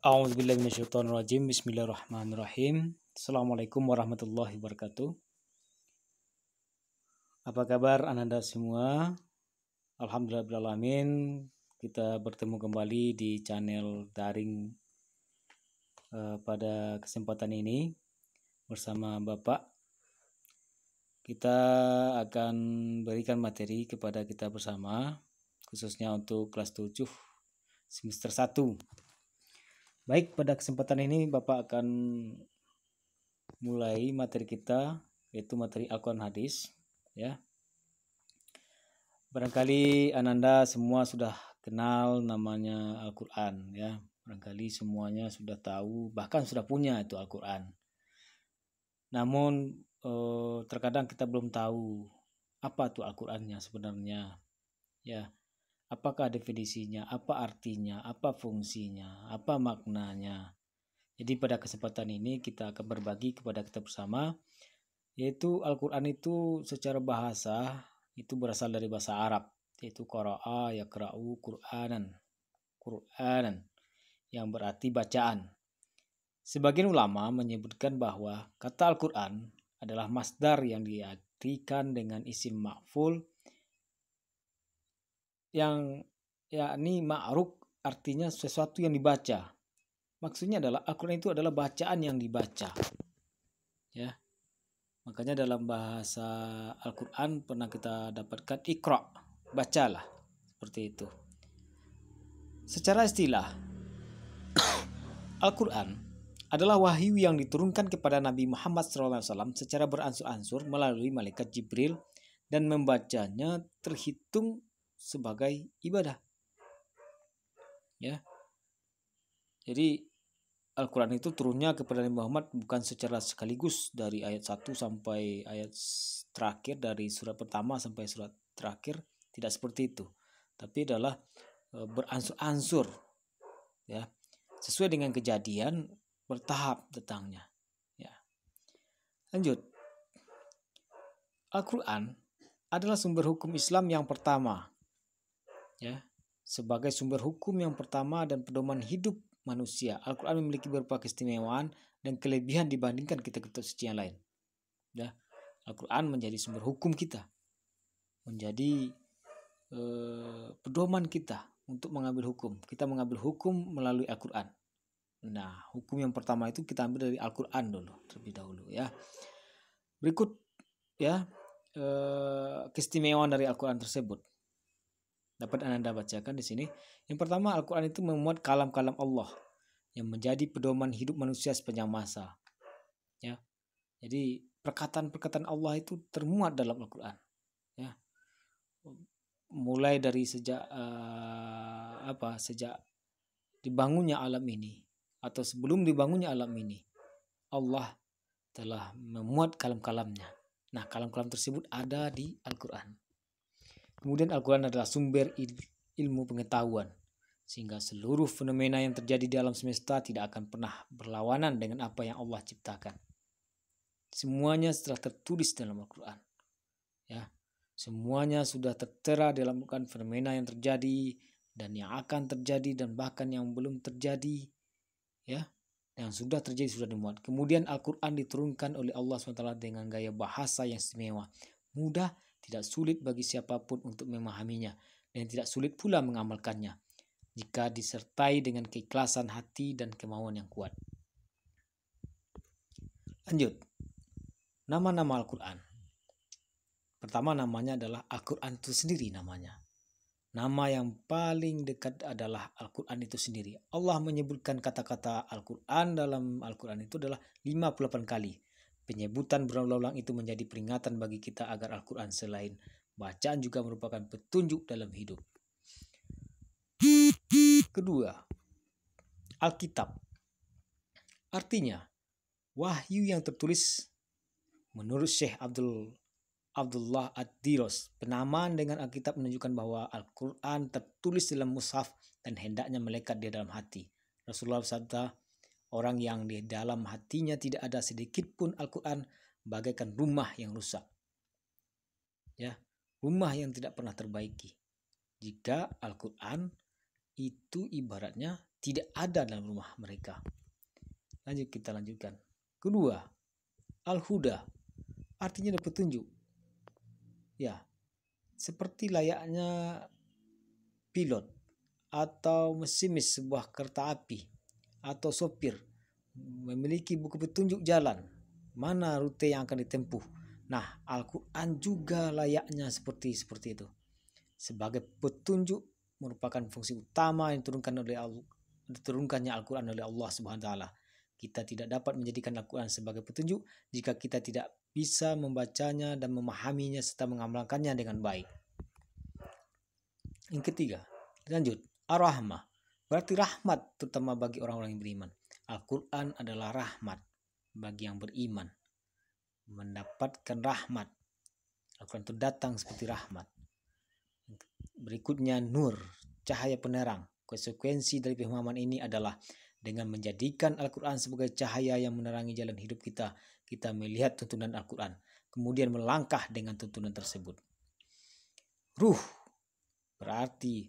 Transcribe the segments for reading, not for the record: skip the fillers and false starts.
A'udzubillahi minasyaitonirrajim. Bismillahirrahmanirrahim. Assalamualaikum warahmatullahi wabarakatuh. Apa kabar Ananda semua? Alhamdulillahirrahmanirrahim. Kita bertemu kembali di channel daring pada kesempatan ini bersama Bapak. Kita akan berikan materi kepada kita bersama, khususnya untuk kelas 7 semester 1. Baik, pada kesempatan ini Bapak akan mulai materi kita, yaitu materi Al-Quran Hadis, ya. Barangkali Ananda semua sudah kenal namanya Al-Quran, ya. Barangkali semuanya sudah tahu, bahkan sudah punya itu Al-Quran. Namun terkadang kita belum tahu apa itu Al-Qurannya sebenarnya, ya. Apakah definisinya, apa artinya, apa fungsinya, apa maknanya. Jadi pada kesempatan ini kita akan berbagi kepada kita bersama, yaitu Al-Quran itu secara bahasa itu berasal dari bahasa Arab, yaitu qara'a yaqra'u Qur'anan, yang berarti bacaan. Sebagian ulama menyebutkan bahwa kata Al-Quran adalah masdar yang diartikan dengan isim ma'ful, yang yakni ma'ruf, artinya sesuatu yang dibaca. Maksudnya adalah Al-Quran itu adalah bacaan yang dibaca, ya. Makanya dalam bahasa Al-Quran pernah kita dapatkan Iqra, bacalah, seperti itu. Secara istilah, Al-Quran adalah wahyu yang diturunkan kepada Nabi Muhammad SAW secara beransur-ansur melalui malaikat Jibril, dan membacanya terhitung sebagai ibadah, ya. Jadi Al-Quran itu turunnya kepada Nabi Muhammad bukan secara sekaligus dari ayat 1 sampai ayat terakhir, dari surat pertama sampai surat terakhir, tidak seperti itu. Tapi adalah beransur-ansur, ya, sesuai dengan kejadian, bertahap datangnya, ya. Lanjut. Al-Quran adalah sumber hukum Islam yang pertama, ya. Sebagai sumber hukum yang pertama dan pedoman hidup manusia, Al-Quran memiliki beberapa keistimewaan dan kelebihan dibandingkan kitab-kitab suci yang lain, ya. Al-Quran menjadi sumber hukum kita, menjadi pedoman kita untuk mengambil hukum. Kita mengambil hukum melalui Al-Quran. Nah, hukum yang pertama itu kita ambil dari Al-Quran dulu, terlebih dahulu, ya. Berikut, ya, keistimewaan dari Al-Quran tersebut dapat Anda bacakan di sini. Yang pertama, Al-Quran itu memuat kalam-kalam Allah yang menjadi pedoman hidup manusia sepanjang masa, ya. Jadi perkataan-perkataan Allah itu termuat dalam Al-Quran, ya. Mulai dari sejak sejak dibangunnya alam ini, atau sebelum dibangunnya alam ini, Allah telah memuat kalam-kalamnya. Nah, kalam-kalam tersebut ada di Al-Quran. Kemudian Al-Quran adalah sumber ilmu pengetahuan, sehingga seluruh fenomena yang terjadi di alam semesta tidak akan pernah berlawanan dengan apa yang Allah ciptakan. Semuanya telah tertulis dalam Al-Quran, ya. Semuanya sudah tertera dalam Al-Quran, fenomena yang terjadi dan yang akan terjadi dan bahkan yang belum terjadi, ya. Yang sudah terjadi sudah dimuat. Kemudian Al-Quran diturunkan oleh Allah SWT dengan gaya bahasa yang istimewa, mudah, tidak sulit bagi siapapun untuk memahaminya, dan tidak sulit pula mengamalkannya jika disertai dengan keikhlasan hati dan kemauan yang kuat. Lanjut. Nama-nama Al-Quran. Pertama, namanya adalah Al-Quran itu sendiri namanya. Nama yang paling dekat adalah Al-Quran itu sendiri. Allah menyebutkan kata-kata Al-Quran dalam Al-Quran itu adalah 58 kali. Penyebutan berulang-ulang itu menjadi peringatan bagi kita agar Al-Quran selain bacaan juga merupakan petunjuk dalam hidup. Kedua, Alkitab. Artinya, wahyu yang tertulis. Menurut Syekh Abdullah Ad-Diros, penamaan dengan Alkitab menunjukkan bahwa Al-Quran tertulis dalam mushaf dan hendaknya melekat di dalam hati. Rasulullah bersabda, orang yang di dalam hatinya tidak ada sedikit pun Al-Quran bagaikan rumah yang rusak, ya, rumah yang tidak pernah terbaiki. Jika Al-Quran itu ibaratnya tidak ada dalam rumah mereka. Kita lanjutkan. Kedua, al-huda, artinya ada petunjuk. Ya, seperti layaknya pilot atau mesinis sebuah kereta api atau sopir memiliki buku petunjuk jalan, mana rute yang akan ditempuh. Nah, Al-Quran juga layaknya seperti itu. Sebagai petunjuk merupakan fungsi utama yang diturunkannya Al-Quran oleh Allah Subhanahu wa taala. Kita tidak dapat menjadikan Al-Quran sebagai petunjuk jika kita tidak bisa membacanya dan memahaminya serta mengamalkannya dengan baik. Yang ketiga, lanjut, ar-rahmah, berarti rahmat terutama bagi orang-orang yang beriman. Al-Quran adalah rahmat bagi yang beriman, mendapatkan rahmat. Al-Quran itu datang seperti rahmat. Berikutnya nur, cahaya penerang. Konsekuensi dari pemahaman ini adalah dengan menjadikan Al-Quran sebagai cahaya yang menerangi jalan hidup kita, kita melihat tuntunan Al-Quran, kemudian melangkah dengan tuntunan tersebut. Ruh, berarti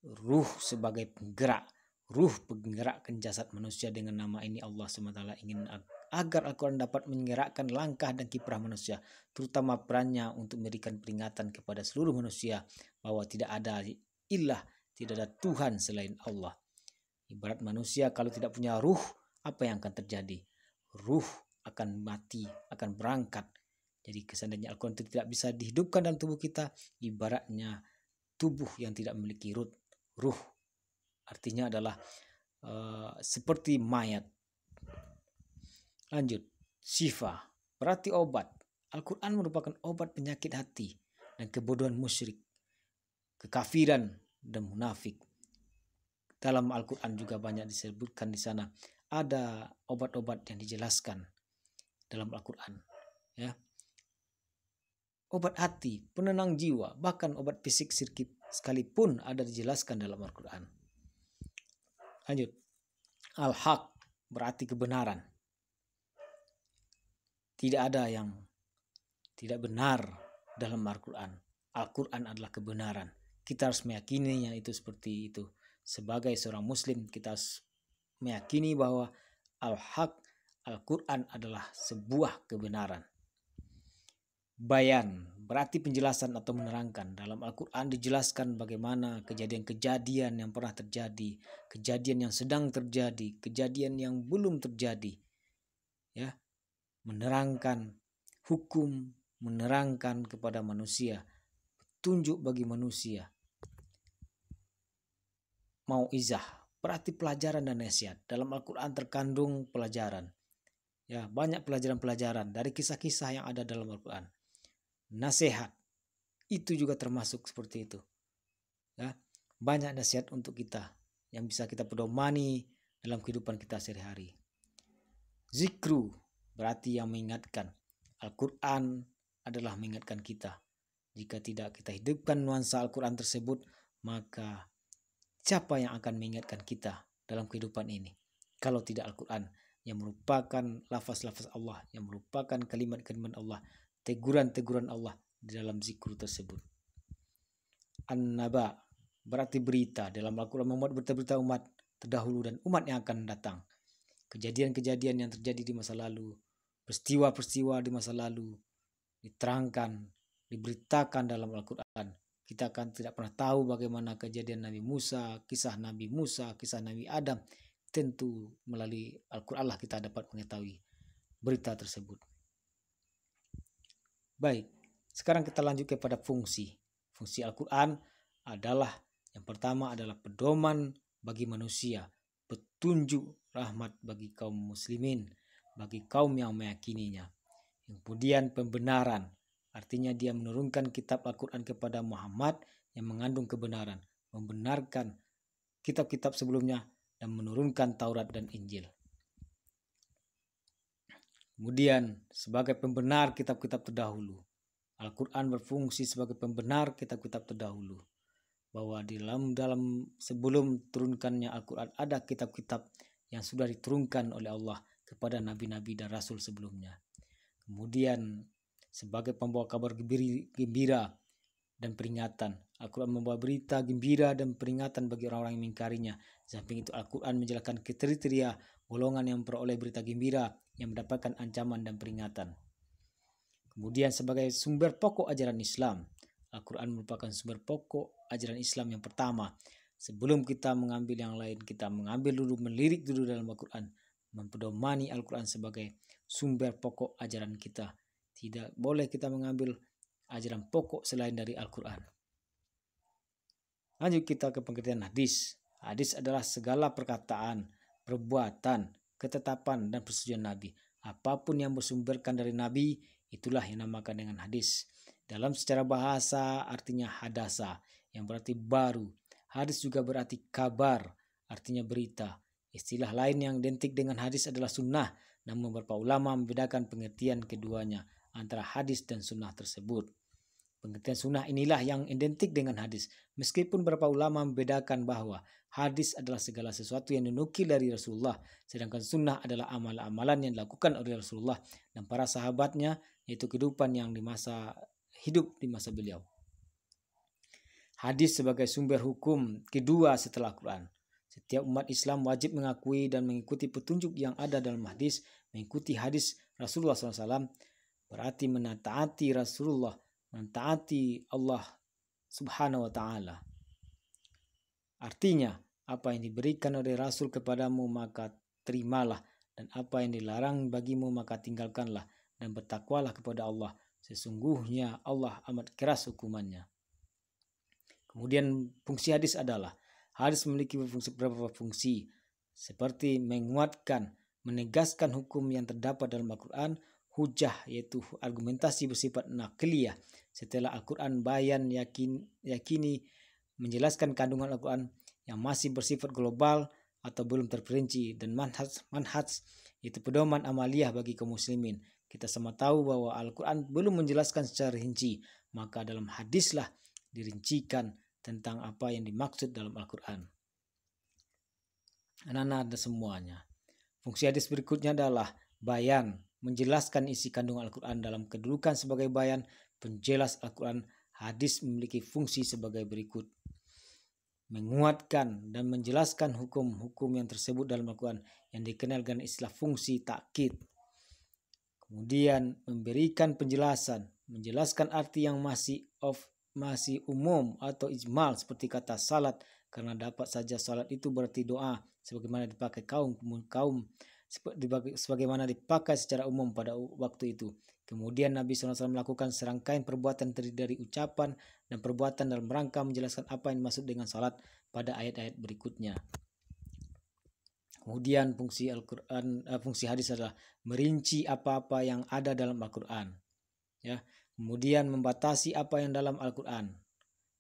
ruh sebagai penggerak. Ruh penggerakkan jasad manusia. Dengan nama ini Allah SWT ingin agar Al-Quran dapat menggerakkan langkah dan kiprah manusia, terutama perannya untuk memberikan peringatan kepada seluruh manusia bahwa tidak ada ilah, tidak ada Tuhan selain Allah. Ibarat manusia kalau tidak punya ruh, apa yang akan terjadi? Ruh akan mati, akan berangkat. Jadi seandainya Al-Quran itu tidak bisa dihidupkan dalam tubuh kita, ibaratnya tubuh yang tidak memiliki ruh. Artinya adalah seperti mayat. Lanjut, syifa, berarti obat. Al-Quran merupakan obat penyakit hati dan kebodohan musyrik, kekafiran dan munafik. Dalam Al-Quran juga banyak disebutkan di sana. Ada obat-obat yang dijelaskan dalam Al-Quran. Ya. Obat hati, penenang jiwa, bahkan obat fisik sekalipun ada dijelaskan dalam Al-Quran. Lanjut, al-haq, berarti kebenaran. Tidak ada yang tidak benar dalam Al-Quran. Al-Quran adalah kebenaran. Kita harus meyakininya itu seperti itu. Sebagai seorang muslim, kita harus meyakini bahwa al-haq, Al-Quran adalah sebuah kebenaran. Bayan, berarti penjelasan atau menerangkan. Dalam Al-Quran dijelaskan bagaimana kejadian-kejadian yang pernah terjadi, kejadian yang sedang terjadi, kejadian yang belum terjadi. Ya, menerangkan hukum, menerangkan kepada manusia, petunjuk bagi manusia. Mau'izah, berarti pelajaran dan nasihat. Dalam Al-Quran terkandung pelajaran. Ya, banyak pelajaran-pelajaran dari kisah-kisah yang ada dalam Al-Quran. Nasihat, itu juga termasuk seperti itu. Ya, banyak nasihat untuk kita yang bisa kita pedomani dalam kehidupan kita sehari-hari. Zikru, berarti yang mengingatkan. Al-Quran adalah mengingatkan kita. Jika tidak kita hidupkan nuansa Al-Quran tersebut, maka siapa yang akan mengingatkan kita dalam kehidupan ini? Kalau tidak Al-Quran, yang merupakan lafaz-lafaz Allah, yang merupakan kalimat-kalimat Allah, teguran-teguran Allah di dalam zikru tersebut. An-naba, berarti berita. Dalam Al-Quran memuat berita-berita umat terdahulu dan umat yang akan datang. Kejadian-kejadian yang terjadi di masa lalu, peristiwa-peristiwa di masa lalu diterangkan, diberitakan dalam Al-Quran. Kita akan tidak pernah tahu bagaimana kejadian Nabi Musa, kisah Nabi Adam. Tentu melalui Al-Quran lah kita dapat mengetahui berita tersebut. Baik, sekarang kita lanjut kepada fungsi. Fungsi Al-Quran adalah, yang pertama adalah pedoman bagi manusia, petunjuk rahmat bagi kaum muslimin, bagi kaum yang meyakininya. Kemudian pembenaran, artinya dia menurunkan kitab Al-Quran kepada Muhammad yang mengandung kebenaran, membenarkan kitab-kitab sebelumnya dan menurunkan Taurat dan Injil. Kemudian sebagai pembenar kitab-kitab terdahulu, Al-Quran berfungsi sebagai pembenar kitab-kitab terdahulu. Bahwa di dalam sebelum turunkannya Al-Quran ada kitab-kitab yang sudah diturunkan oleh Allah kepada nabi-nabi dan rasul sebelumnya. Kemudian sebagai pembawa kabar gembira dan peringatan, Al-Quran membawa berita gembira dan peringatan bagi orang-orang yang mengingkarinya. Samping itu Al-Quran menjelaskan kriteria golongan yang memperoleh berita gembira yang mendapatkan ancaman dan peringatan. Kemudian sebagai sumber pokok ajaran Islam, Al-Quran merupakan sumber pokok ajaran Islam yang pertama. Sebelum kita mengambil yang lain, kita melirik dulu dalam Al-Quran, mempedomani Al-Quran sebagai sumber pokok ajaran kita. Tidak boleh kita mengambil ajaran pokok selain dari Al-Quran. Lanjut kita ke pengertian hadis. Hadis adalah segala perkataan, perbuatan, ketetapan, dan persetujuan Nabi. Apapun yang bersumberkan dari Nabi, itulah yang dinamakan dengan hadis. Dalam secara bahasa artinya hadasa, yang berarti baru. Hadis juga berarti kabar, artinya berita. Istilah lain yang identik dengan hadis adalah sunnah, namun beberapa ulama membedakan pengertian keduanya antara hadis dan sunnah tersebut. Pengertian sunnah inilah yang identik dengan hadis. Meskipun beberapa ulama membedakan bahwa hadis adalah segala sesuatu yang dinukil dari Rasulullah, sedangkan sunnah adalah amalan-amalan yang dilakukan oleh Rasulullah dan para sahabatnya, yaitu kehidupan yang hidup di masa beliau. Hadis sebagai sumber hukum kedua setelah Al-Quran. Setiap umat Islam wajib mengakui dan mengikuti petunjuk yang ada dalam hadis. Mengikuti hadis Rasulullah SAW berarti menaati Rasulullah, mentaati Allah Subhanahu wa Ta'ala. Artinya, apa yang diberikan oleh Rasul kepadamu maka terimalah, dan apa yang dilarang bagimu maka tinggalkanlah, dan bertakwalah kepada Allah. Sesungguhnya Allah amat keras hukumannya. Kemudian fungsi hadis adalah, hadis memiliki beberapa fungsi, seperti menguatkan, menegaskan hukum yang terdapat dalam Al-Quran, hujah yaitu argumentasi bersifat nakliyah. Setelah Al-Quran bayan yakini menjelaskan kandungan Al-Quran yang masih bersifat global atau belum terperinci, dan manhaj itu pedoman amaliyah bagi kaum muslimin. Kita semua tahu bahwa Al-Quran belum menjelaskan secara rinci, maka dalam hadislah dirincikan tentang apa yang dimaksud dalam Al-Quran. Anak-anak ada semuanya. Fungsi hadis berikutnya adalah bayan, menjelaskan isi kandungan Al-Quran dalam kedudukan sebagai bayan, penjelas Al-Quran. Hadis memiliki fungsi sebagai berikut: menguatkan dan menjelaskan hukum-hukum yang tersebut dalam Al-Quran yang dikenal dengan istilah fungsi takkid. Kemudian memberikan penjelasan, menjelaskan arti yang masih umum atau ijmal, seperti kata salat, karena dapat saja salat itu berarti doa, sebagaimana dipakai sebagaimana dipakai secara umum pada waktu itu. Kemudian Nabi SAW melakukan serangkaian perbuatan terdiri dari ucapan dan perbuatan dalam rangka menjelaskan apa yang dimaksud dengan salat pada ayat-ayat berikutnya. Kemudian fungsi hadis adalah merinci apa-apa yang ada dalam Al-Quran. Ya. Kemudian membatasi apa yang dalam Al-Quran.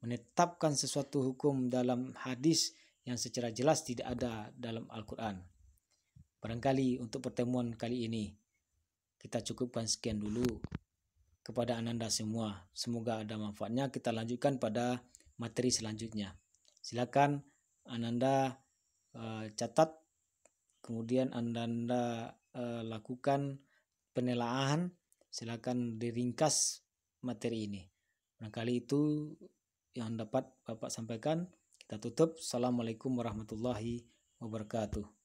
Menetapkan sesuatu hukum dalam hadis yang secara jelas tidak ada dalam Al-Quran. Barangkali untuk pertemuan kali ini kita cukupkan sekian dulu. Kepada Ananda semua, semoga ada manfaatnya. Kita lanjutkan pada materi selanjutnya. Silakan Ananda catat, kemudian Ananda lakukan penelaahan. Silakan diringkas materi ini. Barangkali itu yang dapat Bapak sampaikan. Kita tutup. Assalamualaikum warahmatullahi wabarakatuh.